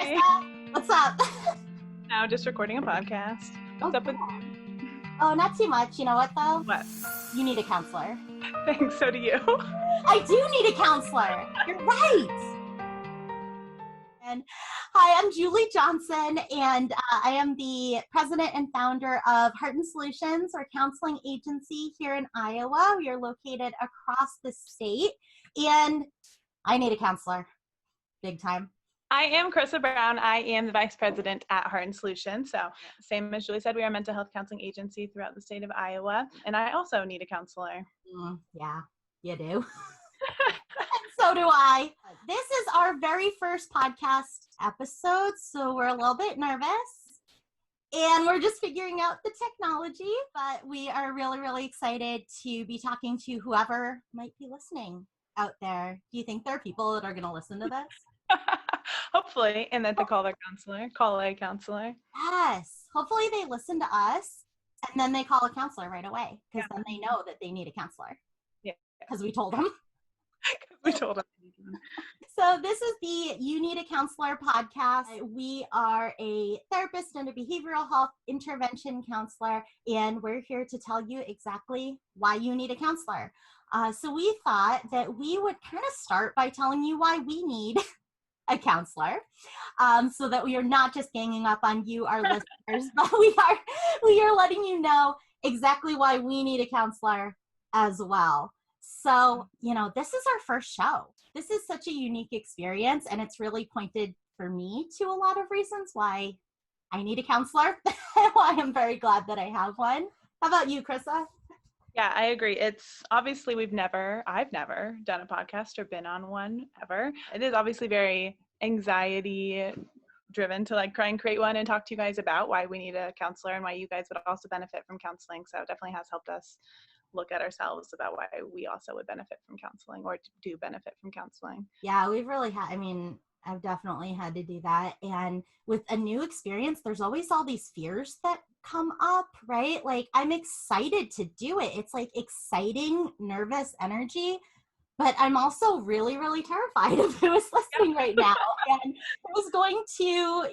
Hey. What's up? Now just recording a podcast. What's up with you? Oh, not too much. You know what, though? What? You need a counselor. Thanks, so do you. I do need a counselor. You're right. And hi, I'm Julie Johnson, and I am the president and founder of Heart and Solutions, our counseling agency here in Iowa. We are located across the state, and I need a counselor. Big time. I am Chrissa Brown. I am the vice president at Heart and Solutions. So same as Julie said, we are a mental health counseling agency throughout the state of Iowa. And I also need a counselor. Yeah, you do. So do I. This is our very first podcast episode, so we're a little bit nervous. And we're just figuring out the technology, but we are really, really excited to be talking to whoever might be listening out there. Do you think there are people that are going to listen to this? Hopefully, and that they call a counselor. Yes. Hopefully they listen to us and then they call a counselor right away because then they know that they need a counselor. Yeah. Because we told them. So this is the You Need a Counselor podcast. We are a therapist and a behavioral health intervention counselor, and we're here to tell you exactly why you need a counselor. So we thought that we would kind of start by telling you why we need a counselor, so that we are not just ganging up on you, our listeners, but we are letting you know exactly why we need a counselor as well. So, this is our first show. This is such a unique experience, and it's really pointed for me to a lot of reasons why I need a counselor. Why I'm very glad that I have one. How about you, Chrissa? Yeah, I agree. It's obviously I've never done a podcast or been on one ever. It is obviously very anxiety driven to try and create one and talk to you guys about why we need a counselor and why you guys would also benefit from counseling. So it definitely has helped us look at ourselves about why we also would benefit from counseling or do benefit from counseling. Yeah, we've really had, I've definitely had to do that. And with a new experience, there's always all these fears that come up, right? I'm excited to do it. It's exciting, nervous energy, but I'm also really, really terrified of who is listening right now. And who's going to,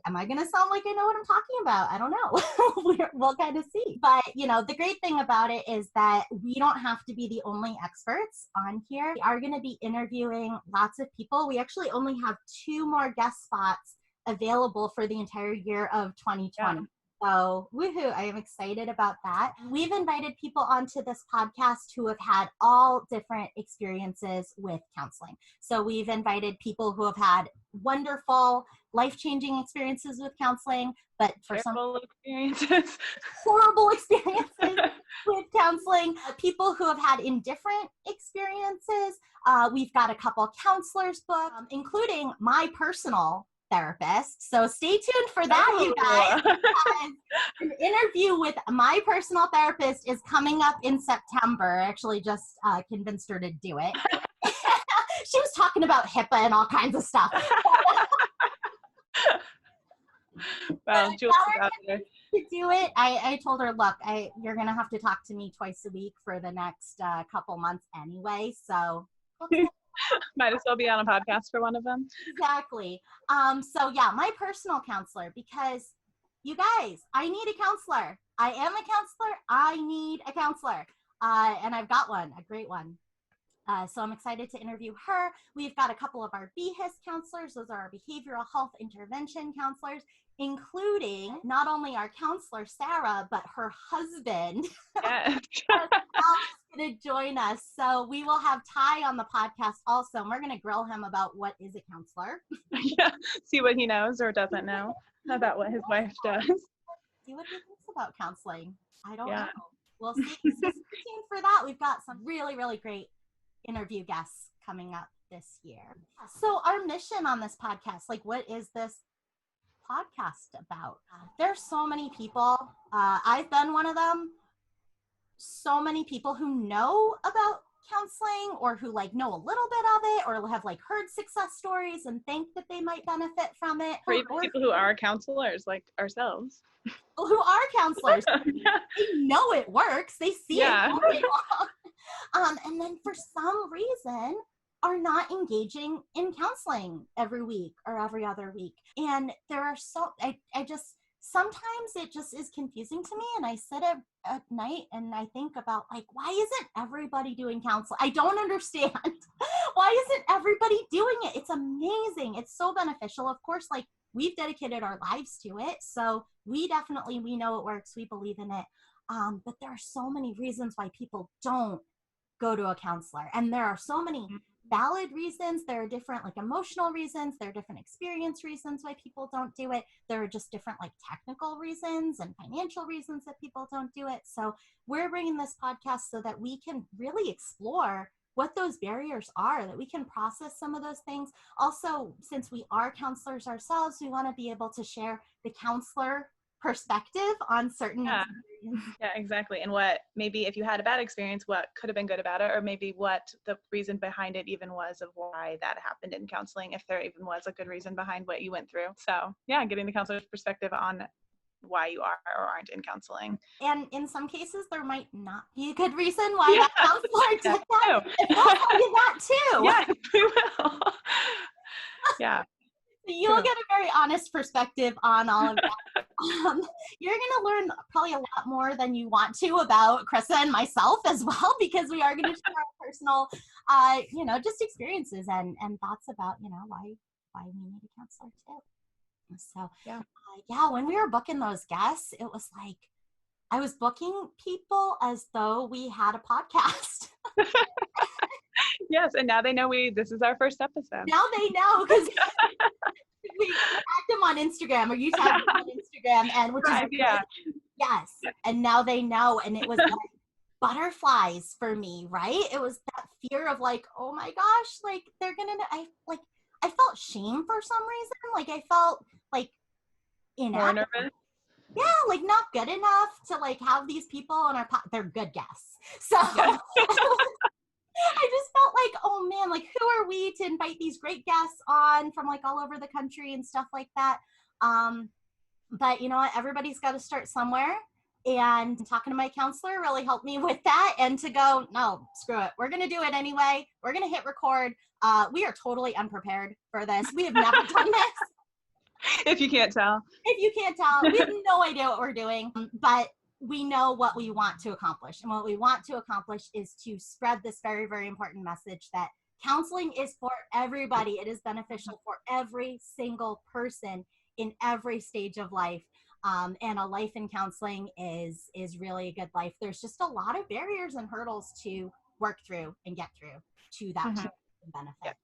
am I going to sound like I know what I'm talking about? I don't know. We'll kind of see. But, the great thing about it is that we don't have to be the only experts on here. We are going to be interviewing lots of people. We actually only have 2 more guest spots available for the entire year of 2020. Yeah. So, woohoo, I am excited about that. We've invited people onto this podcast who have had all different experiences with counseling. So we've invited people who have had wonderful, life-changing experiences with counseling, but for horrible experiences with counseling, people who have had indifferent experiences. We've got a couple counselors booked, including my personal therapist. So stay tuned for that, you guys. An interview with my personal therapist is coming up in September. I actually just convinced her to do it. She was talking about HIPAA and all kinds of stuff. Well, Julie's out there. To do it, I told her, look, you're going to have to talk to me twice a week for the next couple months anyway. So might as well be on a podcast for one of them. Exactly. So yeah, my personal counselor, because you guys, I need a counselor. I am a counselor. I need a counselor. And I've got one, a great one. So I'm excited to interview her. We've got a couple of our BHIS counselors. Those are our behavioral health intervention counselors, including not only our counselor, Sarah, but her husband. Yes. is going to join us. So we will have Ty on the podcast also, and we're going to grill him about what is a counselor. Yeah, see what he knows or doesn't know about what his wife does. See what he thinks about counseling. I don't know. We'll see. So stay tuned for that. We've got some really, really great interview guests coming up this year. So our mission on this podcast, what is this podcast about? There's so many people. I've been one of them. So many people who know about counseling or who know a little bit of it or have heard success stories and think that they might benefit from it. Or even people who are counselors like ourselves. People who are counselors. Yeah. They know it works. They see it. And then for some reason, are not engaging in counseling every week or every other week. And there are sometimes it just is confusing to me. And I sit at night and I think about like, why isn't everybody doing counseling? I don't understand. Why isn't everybody doing it? It's amazing. It's so beneficial. Of course, like we've dedicated our lives to it. So we know it works. We believe in it. But there are so many reasons why people don't go to a counselor. And there are so many valid reasons. There are different like emotional reasons. There are different experience reasons why people don't do it. There are just different like technical reasons and financial reasons that people don't do it. So we're bringing this podcast so that we can really explore what those barriers are, that we can process some of those things. Also, since we are counselors ourselves, we want to be able to share the counselor perspective on certain experiences. Yeah, exactly. And what maybe if you had a bad experience, what could have been good about it, or maybe what the reason behind it even was of why that happened in counseling, if there even was a good reason behind what you went through. So yeah, getting the counselor's perspective on why you are or aren't in counseling. And in some cases, there might not be a good reason why that counselor did that. Too. And we'll tell you that too. Yes, we will. Yeah. You'll get a very honest perspective on all of that. You're going to learn probably a lot more than you want to about Chrissa and myself as well, because we are going to share our personal, just experiences and thoughts about, why we need a counselor too. So, when we were booking those guests, it was like I was booking people as though we had a podcast. Yes, and now they know this is our first episode. Now they know because we tagged them on Instagram, or you tagged them on Instagram, and which is yes. And now they know, and it was like butterflies for me, right? It was that fear of like, oh my gosh, like they're gonna. I felt shame for some reason. Like I felt like inadequate. More nervous. Yeah, like not good enough to like have these people on our they're good guests. So yes. I just felt like, oh man, like who are we to invite these great guests on from like all over the country and stuff like that. But you know what? Everybody's got to start somewhere. And talking to my counselor really helped me with that. And to go, no, screw it. We're going to do it anyway. We're going to hit record. We are totally unprepared for this. We have never done this. If you can't tell. If you can't tell, we have no idea what we're doing, but we know what we want to accomplish. And what we want to accomplish is to spread this very, very important message that counseling is for everybody. It is beneficial for every single person in every stage of life. And a life in counseling is really a good life. There's just a lot of barriers and hurdles to work through and get through to that benefit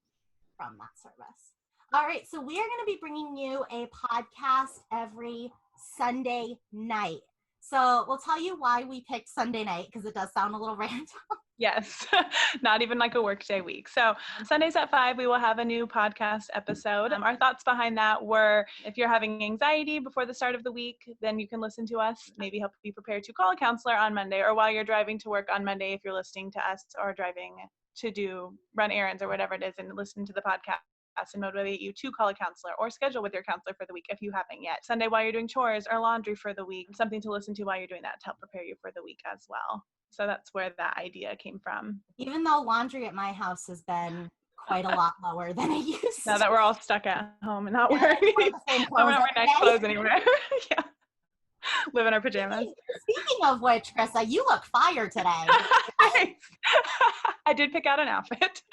from that service. All right, so we are going to be bringing you a podcast every Sunday night. So we'll tell you why we picked Sunday night, because it does sound a little random. Yes, not even like a workday week. So Sundays at 5, we will have a new podcast episode. Our thoughts behind that were, if you're having anxiety before the start of the week, then you can listen to us, maybe help you prepare to call a counselor on Monday, or while you're driving to work on Monday, if you're listening to us, or driving to run errands or whatever it is, and listen to the podcast and motivate you to call a counselor or schedule with your counselor for the week if you haven't yet. Sunday while you're doing chores or laundry for the week, something to listen to while you're doing that to help prepare you for the week as well. So that's where that idea came from. Even though laundry at my house has been quite a lot lower than it used to. Now that we're all stuck at home and not wearing nice clothes anywhere. Yeah. Live in our pajamas. Speaking of which, Chrissa, you look fire today. I did pick out an outfit.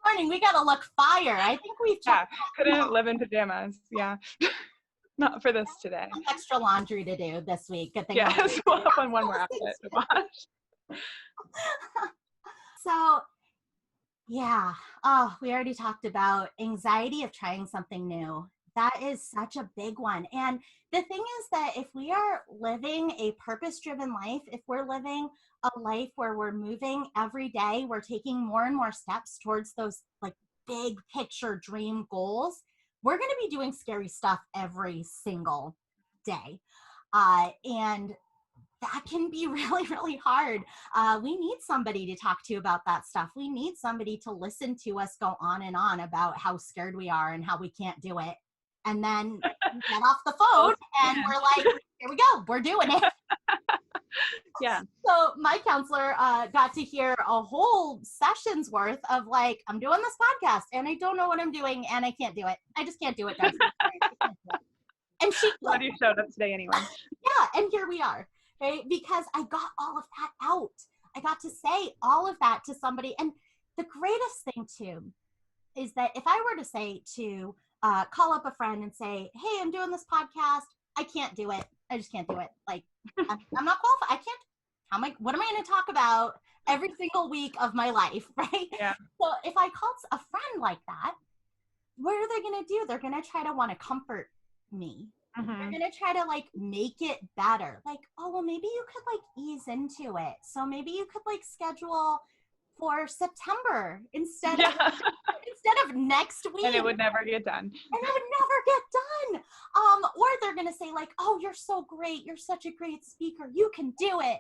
Morning, we gotta look fire. I think we've couldn't live in pajamas. Yeah. Not for this today. Extra laundry to do this week. Good thing. Yes, we'll have one more outfit to wash. So, yeah. Oh, we already talked about anxiety of trying something new. That is such a big one. And the thing is that if we are living a purpose-driven life, if we're living a life where we're moving every day, we're taking more and more steps towards those like big picture dream goals, we're going to be doing scary stuff every single day. And that can be really, really hard. We need somebody to talk to about that stuff. We need somebody to listen to us go on and on about how scared we are and how we can't do it. And then get off the phone and we're like, here we go, we're doing it. Yeah. So my counselor got to hear a whole session's worth of like, I'm doing this podcast and I don't know what I'm doing and I can't do it. I just can't do it, guys. I can't do it. And she Glad you showed up today anyway. yeah, and here we are, right? Because I got all of that out. I got to say all of that to somebody. And the greatest thing too is that if I were to say to call up a friend and say, hey, I'm doing this podcast, I can't do it. I just can't do it. Like, I'm not qualified. I can't. What am I going to talk about every single week of my life, right? Yeah. So if I called a friend like that, what are they going to do? They're going to try to want to comfort me. Mm-hmm. They're going to try to like make it better. Like, oh, well, maybe you could like ease into it. So maybe you could like schedule for September instead of next week. And it would never get done. And it would never get done. Or they're going to say like, oh, you're so great. You're such a great speaker. You can do it.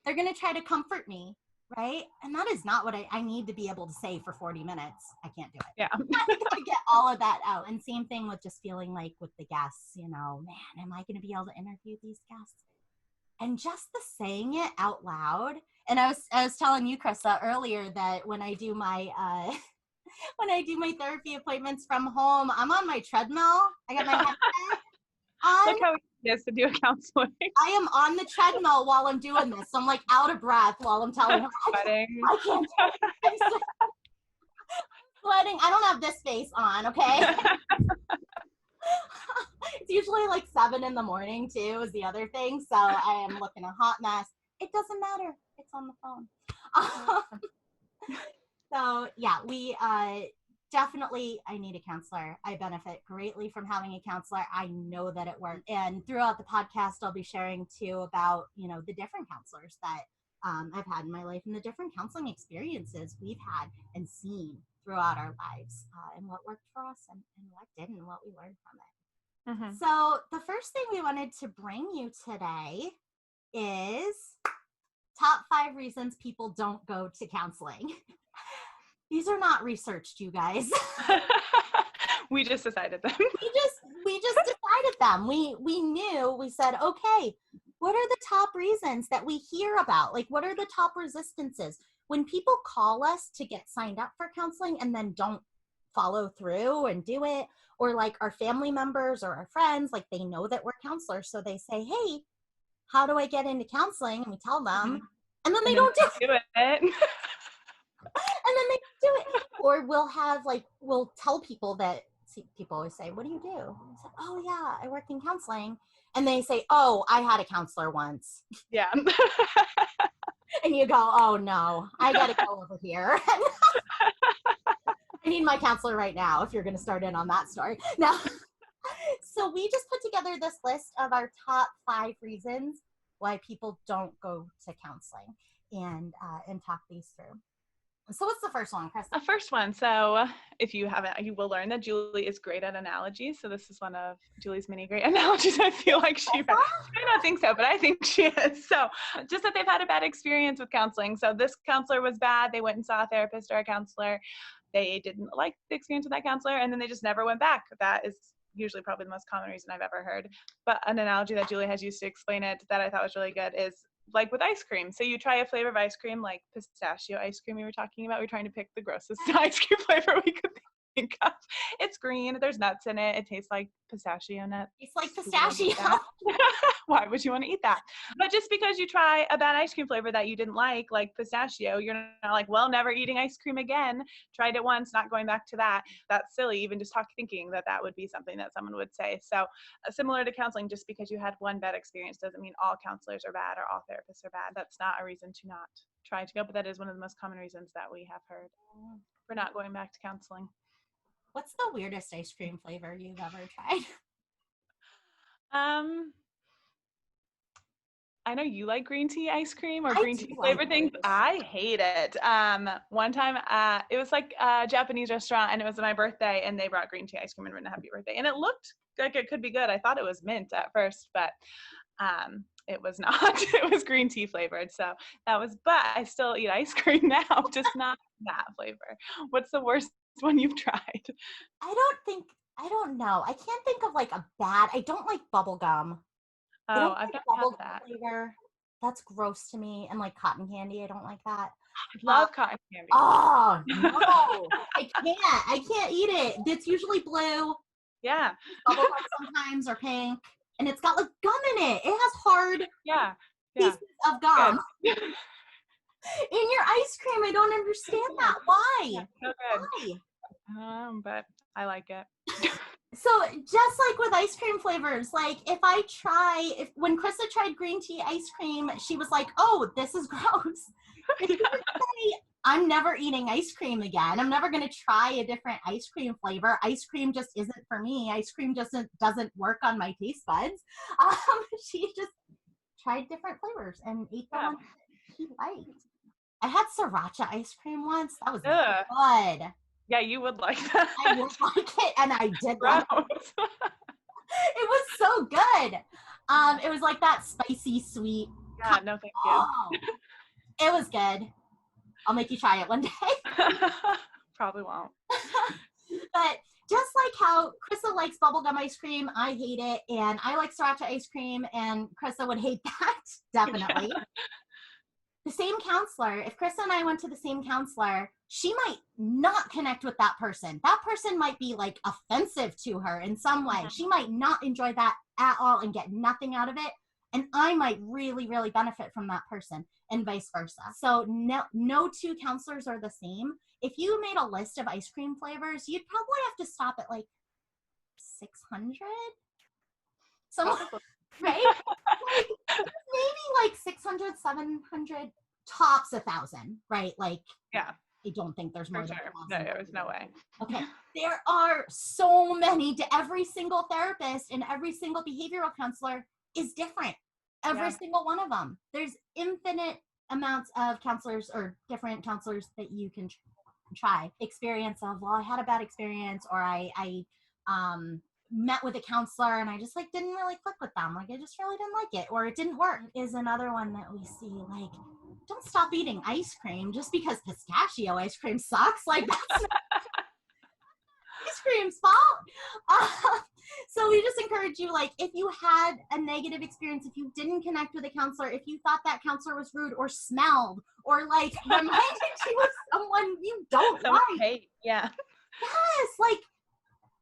They're going to try to comfort me, right? And that is not what I need to be able to say for 40 minutes. I can't do it. Yeah. I got to get all of that out. And same thing with just feeling like with the guests, you know, man, am I going to be able to interview these guests? And just the saying it out loud. And I was telling you, Chrissa, earlier that when I do my therapy appointments from home, I'm on my treadmill. I got my headset on. Look how easy it is to do a counseling. I am on the treadmill while I'm doing this. So I'm like out of breath while I'm telling her. I can't do it. I'm sweating. I don't have this face on, okay? It's usually like 7 in the morning too is the other thing. So I am looking a hot mess. It doesn't matter. It's on the phone. So yeah, we definitely, I need a counselor. I benefit greatly from having a counselor. I know that it works. And throughout the podcast, I'll be sharing too about, you know, the different counselors that I've had in my life and the different counseling experiences we've had and seen throughout our lives and what worked for us and what didn't and what we learned from it. Mm-hmm. So the first thing we wanted to bring you today is top 5 reasons people don't go to counseling. These are not researched, you guys. We just decided them. we just decided them. We knew, we said, okay, what are the top reasons that we hear about? Like, what are the top resistances? When people call us to get signed up for counseling and then don't follow through and do it, or like our family members or our friends, like they know that we're counselors. So they say, hey, how do I get into counseling? And we tell them, and then they don't do it. And then they do it. Or we'll tell people that, people always say, what do you do? And I say, oh yeah, I work in counseling. And they say, oh, I had a counselor once. Yeah. And you go, oh no, I got to go over here. I need my counselor right now if you're going to start in on that story. Now, so we just put together this list of our top 5 reasons why people don't go to counseling and talk these through. So what's the first one, Chrissa? The first one. So if you haven't, you will learn that Julie is great at analogies. So this is one of Julie's many great analogies. I feel like she may not think so, but I think she is. So just that they've had a bad experience with counseling. So this counselor was bad. They went and saw a therapist or a counselor. They didn't like the experience with that counselor, and then they just never went back. That is usually probably the most common reason I've ever heard. But an analogy that Julie has used to explain it that I thought was really good is like with ice cream. So you try a flavor of ice cream, like pistachio ice cream we were talking about. We're trying to pick the grossest ice cream flavor we could think of. It's green. There's nuts in it. It tastes like pistachio nuts. It's like pistachio. Why would you want to eat that? But just because you try a bad ice cream flavor that you didn't like pistachio, you're not like, well, never eating ice cream again. Tried it once, not going back to that. That's silly. Even just thinking that would be something that someone would say. So similar to counseling, just because you had one bad experience doesn't mean all counselors are bad or all therapists are bad. That's not a reason to not try to go, but that is one of the most common reasons that we have heard for not going back to counseling. What's the weirdest ice cream flavor you've ever tried? I know you like green tea ice cream or green tea flavored things. I hate it. One time, it was like a Japanese restaurant and it was my birthday and they brought green tea ice cream and written happy birthday. And it looked like it could be good. I thought it was mint at first, but it was not. It was green tea flavored. So but I still eat ice cream now, just not that flavor. What's the worst one you've tried? I don't know. I can't think of like a bad, I don't like bubble gum. Oh, I've not had that. Flavor That's gross to me. And like cotton candy, I don't like that. Love cotton candy. Oh no, I can't eat it. It's usually blue. Yeah. Bubble gum sometimes, or pink, and it's got like gum in it. It has hard pieces of gum in your ice cream. I don't understand that. Why? Yeah, so good. Why? But I like it. So just like with ice cream flavors, like when Chrissa tried green tea ice cream, she was like, "Oh, this is gross." If you would say, "I'm never eating ice cream again. I'm never going to try a different ice cream flavor. Ice cream just isn't for me. Ice cream just doesn't work on my taste buds." She just tried different flavors and ate the ones that she liked. I had sriracha ice cream once. That was good. Yeah, you would like that. I would like it, and I did like it. It was so good. It was like that spicy sweet. Yeah, no thank you. Oh, it was good. I'll make you try it one day. Probably won't. But just like how Chrissa likes bubblegum ice cream, I hate it, and I like sriracha ice cream, and Chrissa would hate that, definitely. Yeah. The same counselor, if Chrissa and I went to the same counselor, she might not connect with that person. That person might be like offensive to her in some way. She might not enjoy that at all and get nothing out of it. And I might really, really benefit from that person, and vice versa. So no two counselors are the same. If you made a list of ice cream flavors, you'd probably have to stop at like 600. Right? Maybe like 600, 700, tops 1,000, right? Like, yeah. I don't think there's more than 1,000. No, there's no way. Okay. There are so many. Every single therapist and every single behavioral counselor is different. Every single one of them. There's infinite amounts of counselors or different counselors that you can try. Experience of, well, I had a bad experience, or I met with a counselor and I just like didn't really click with them. Like I just really didn't like it, or it didn't work, is another one that we see. Like, don't stop eating ice cream just because pistachio ice cream sucks. Like that's not ice cream's fault. So we just encourage you, like, if you had a negative experience, if you didn't connect with a counselor, if you thought that counselor was rude or smelled or like reminded you of someone you don't like. Hate. Yeah. Yes, like,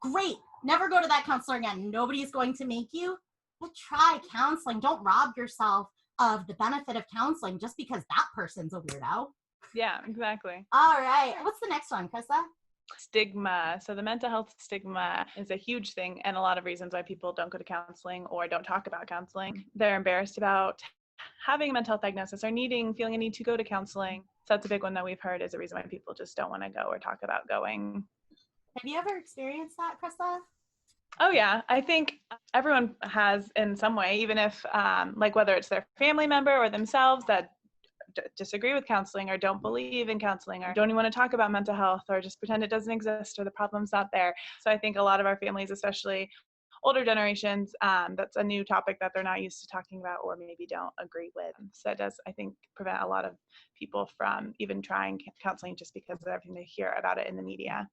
great. Never go to that counselor again. Nobody's going to make you, but try counseling. Don't rob yourself of the benefit of counseling just because that person's a weirdo. Yeah, exactly. All right. What's the next one, Chrissa? Stigma. So the mental health stigma is a huge thing, and a lot of reasons why people don't go to counseling or don't talk about counseling. They're embarrassed about having a mental health diagnosis or feeling a need to go to counseling. So that's a big one that we've heard is a reason why people just don't want to go or talk about going. Have you ever experienced that, Chrissa? Oh yeah, I think everyone has in some way, even if like whether it's their family member or themselves that disagree with counseling or don't believe in counseling or don't even want to talk about mental health or just pretend it doesn't exist or the problem's not there. So I think a lot of our families, especially older generations, that's a new topic that they're not used to talking about or maybe don't agree with. So it does, I think, prevent a lot of people from even trying counseling just because of everything they hear about it in the media.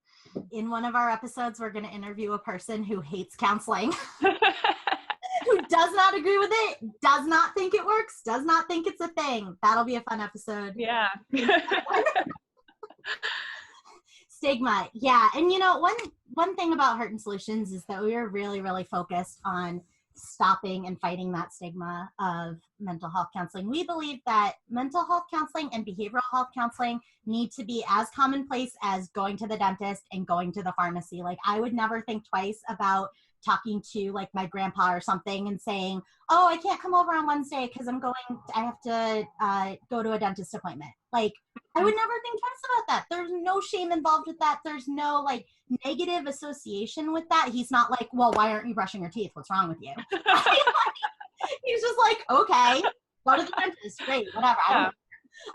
In one of our episodes, we're going to interview a person who hates counseling, who does not agree with it, does not think it works, does not think it's a thing. That'll be a fun episode. Yeah. Stigma. Yeah. And you know, one thing about Heart and Solutions is that we are really, really focused on stopping and fighting that stigma of mental health counseling. We believe that mental health counseling and behavioral health counseling need to be as commonplace as going to the dentist and going to the pharmacy. Like, I would never think twice about talking to like my grandpa or something and saying, oh, I can't come over on Wednesday because I have to go to a dentist appointment. Like, I would never think twice about that. There's no shame involved with that. There's no like negative association with that. He's not like, well, why aren't you brushing your teeth? What's wrong with you? He's just like, okay, go to the dentist. Great, whatever. Yeah.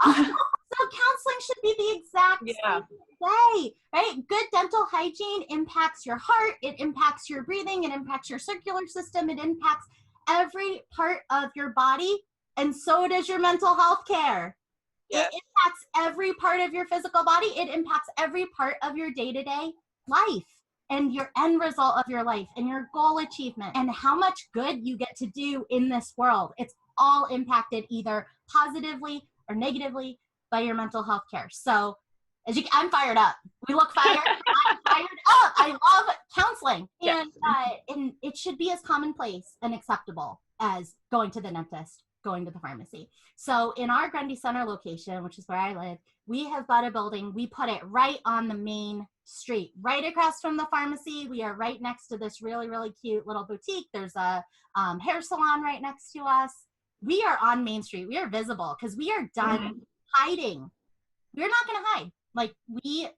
So counseling should be the exact same way, right? Good dental hygiene impacts your heart. It impacts your breathing. It impacts your circular system. It impacts every part of your body. And so does your mental health care. Yes. It impacts every part of your physical body. It impacts every part of your day-to-day life and your end result of your life and your goal achievement and how much good you get to do in this world. It's all impacted either positively or negatively by your mental health care. So I'm fired up. We look fired. I'm fired up. I love counseling. Yes. And it should be as commonplace and acceptable as going to the dentist, going to the pharmacy. So in our Grundy Center location, which is where I live, we have bought a building. We put it right on the main street, right across from the pharmacy. We are right next to this really, really cute little boutique. There's a hair salon right next to us. We are on Main Street. We are visible because we are done hiding. We're not going to hide. Like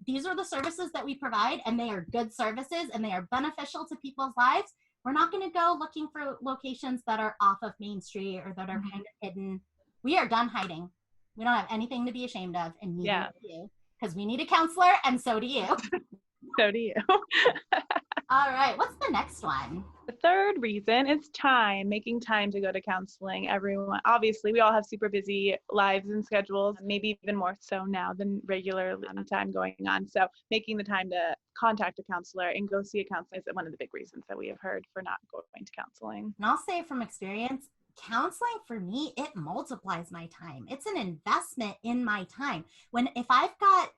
these are the services that we provide, and they are good services and they are beneficial to people's lives. We're not going to go looking for locations that are off of Main Street or that are kind of hidden. We are done hiding. We don't have anything to be ashamed of, and neither do you, because we need a counselor, and so do you. So do you. All right. What's the next one? The third reason is time, making time to go to counseling. Everyone, obviously, we all have super busy lives and schedules, maybe even more so now than regular time going on. So making the time to contact a counselor and go see a counselor is one of the big reasons that we have heard for not going to counseling. And I'll say from experience, counseling for me, it multiplies my time. It's an investment in my time. If I've got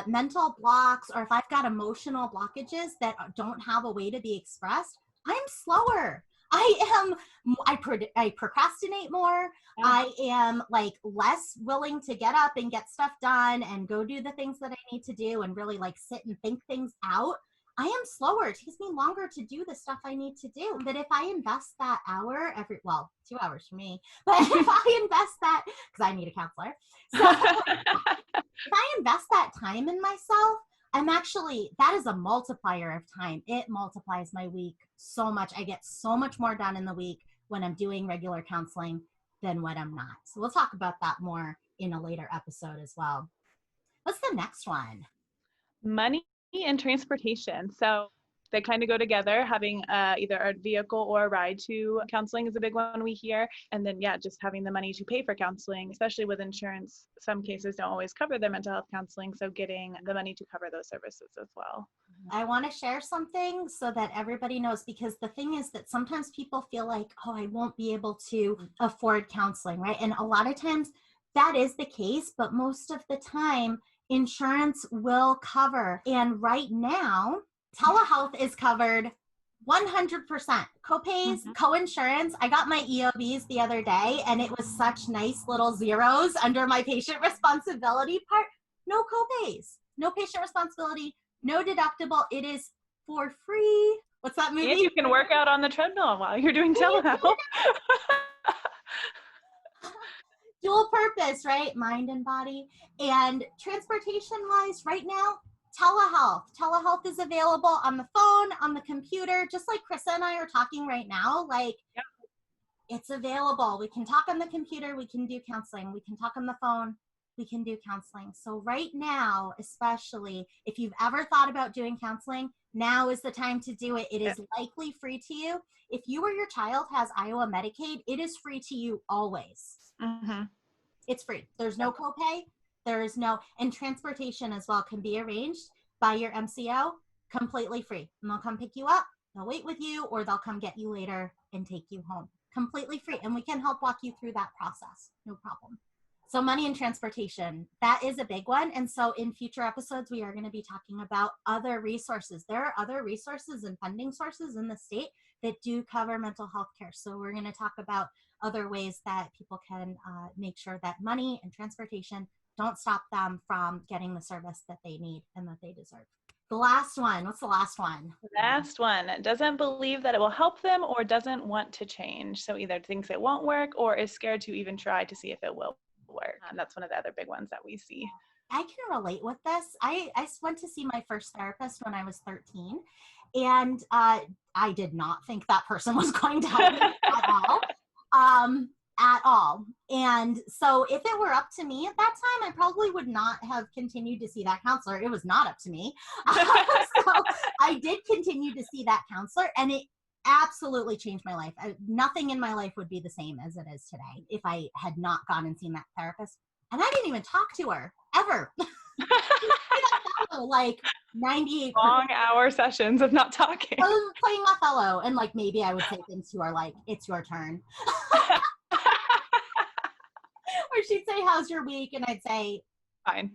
mental blocks or if I've got emotional blockages that don't have a way to be expressed, I'm slower. I procrastinate more. Yeah. I am like less willing to get up and get stuff done and go do the things that I need to do and really like sit and think things out. I am slower. It takes me longer to do the stuff I need to do. But if I invest that hour 2 hours for me, but if I invest that, because I need a counselor. So if I invest that time in myself, that is a multiplier of time. It multiplies my week so much. I get so much more done in the week when I'm doing regular counseling than when I'm not. So we'll talk about that more in a later episode as well. What's the next one? Money and transportation. So they kind of go together. Having either a vehicle or a ride to counseling is a big one we hear. And then, just having the money to pay for counseling, especially with insurance. Some cases don't always cover their mental health counseling. So getting the money to cover those services as well. I want to share something so that everybody knows, because the thing is that sometimes people feel like, oh, I won't be able to afford counseling, right? And a lot of times that is the case, but most of the time insurance will cover. And right now, telehealth is covered 100%. Copays, co-insurance. I got my EOBs the other day and it was such nice little zeros under my patient responsibility part. No copays, no patient responsibility, no deductible. It is for free. What's that movie? And you can work out on the treadmill while you're doing telehealth. Dual purpose, right? Mind and body. And transportation wise, right now, telehealth. Telehealth is available on the phone, on the computer, just like Chrissa and I are talking right now. It's available. We can talk on the computer. We can do counseling. We can talk on the phone. We can do counseling. So right now, especially if you've ever thought about doing counseling, now is the time to do it. It is likely free to you. If you or your child has Iowa Medicaid, it is free to you always. It's free. There's no copay. And transportation as well can be arranged by your MCO completely free. And they'll come pick you up, they'll wait with you, or they'll come get you later and take you home. Completely free. And we can help walk you through that process. No problem. So money and transportation, that is a big one. And so in future episodes, we are going to be talking about other resources. There are other resources and funding sources in the state that do cover mental health care. So we're going to talk about other ways that people can make sure that money and transportation don't stop them from getting the service that they need and that they deserve. The last one. What's the last one? The last one. Doesn't believe that it will help them or doesn't want to change. So either thinks it won't work or is scared to even try to see if it will work. And that's one of the other big ones that we see. I can relate with this. I went to see my first therapist when I was 13, and I did not think that person was going to help me at all. And so if it were up to me at that time, I probably would not have continued to see that counselor. It was not up to me. So I did continue to see that counselor, and it absolutely changed my life. Nothing in my life would be the same as it is today if I had not gone and seen that therapist. And I didn't even talk to her ever. Like 98 long hour sessions of not talking. I was playing Othello, and like maybe I would say things to her like, "It's your turn." Or she'd say, how's your week? And I'd say, fine.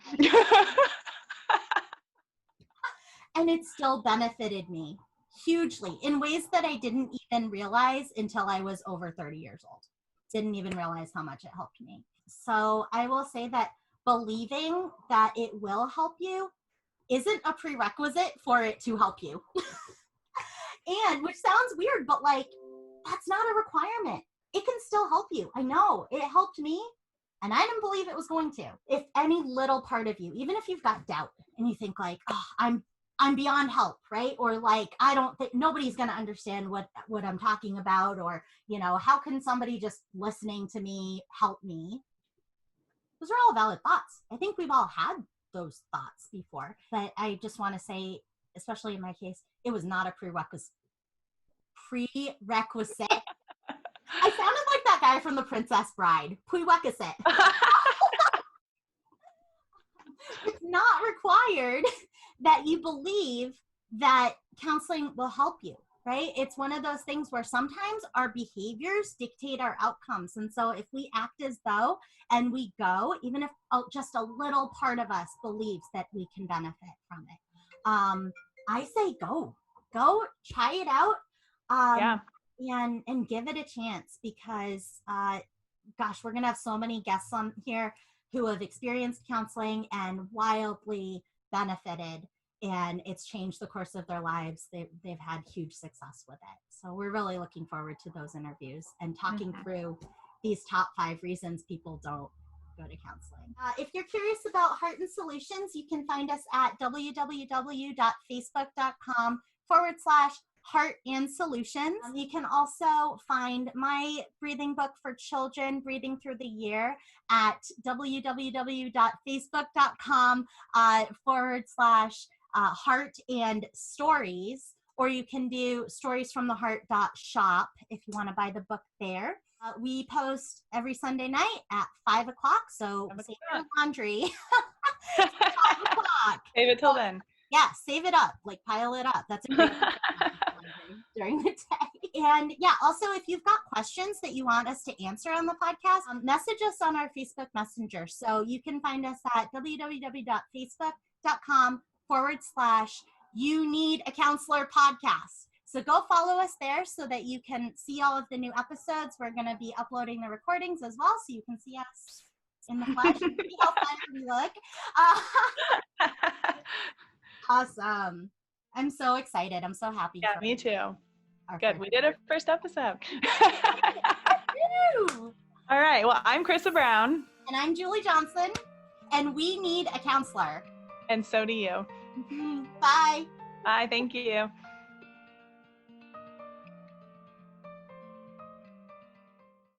And it still benefited me hugely in ways that I didn't even realize until I was over 30 years old. Didn't even realize how much it helped me. So I will say that believing that it will help you isn't a prerequisite for it to help you. And which sounds weird, but like, that's not a requirement. It can still help you. I know it helped me, and I didn't believe it was going to. If any little part of you, even if you've got doubt and you think like, oh, I'm beyond help, right? Or like, I don't think nobody's going to understand what I'm talking about, or, you know, how can somebody just listening to me help me? Those are all valid thoughts. I think we've all had those thoughts before, but I just want to say, especially in my case, it was not a prerequisite. I sounded like that guy from The Princess Bride. Prerequisite. It's not required that you believe that counseling will help you, right? It's one of those things where sometimes our behaviors dictate our outcomes. And so if we act as though and we go, even if just a little part of us believes that we can benefit from it, I say go, try it out. And give it a chance, because gosh, we're gonna have so many guests on here who have experienced counseling and wildly benefited, and it's changed the course of their lives. They've had huge success with it. So we're really looking forward to those interviews and talking through these top 5 reasons people don't go to counseling. If you're curious about Heart and Solutions, you can find us at www.facebook.com/Heart and Solutions. You can also find my breathing book for children, Breathing Through the Year, at www.facebook.com/Heart and Stories, or you can do storiesfromtheheart.shop if you want to buy the book there. We post every Sunday night at 5 o'clock, so save your laundry. 5 o'clock. Save it till then. Yeah, save it up, like pile it up. That's a great during the day. And yeah, also if you've got questions that you want us to answer on the podcast, message us on our Facebook Messenger. So you can find us at www.facebook.com/You Need a Counselor podcast. So go follow us there so that you can see all of the new episodes. We're going to be uploading the recordings as well, so you can see us in the flesh and see how fun we look. Awesome. I'm so excited. I'm so happy. Yeah, me too. Good. We did our first episode. All right. Well, I'm Chrissa Brown. And I'm Julie Johnson. And we need a counselor. And so do you. Bye. Bye. Thank you.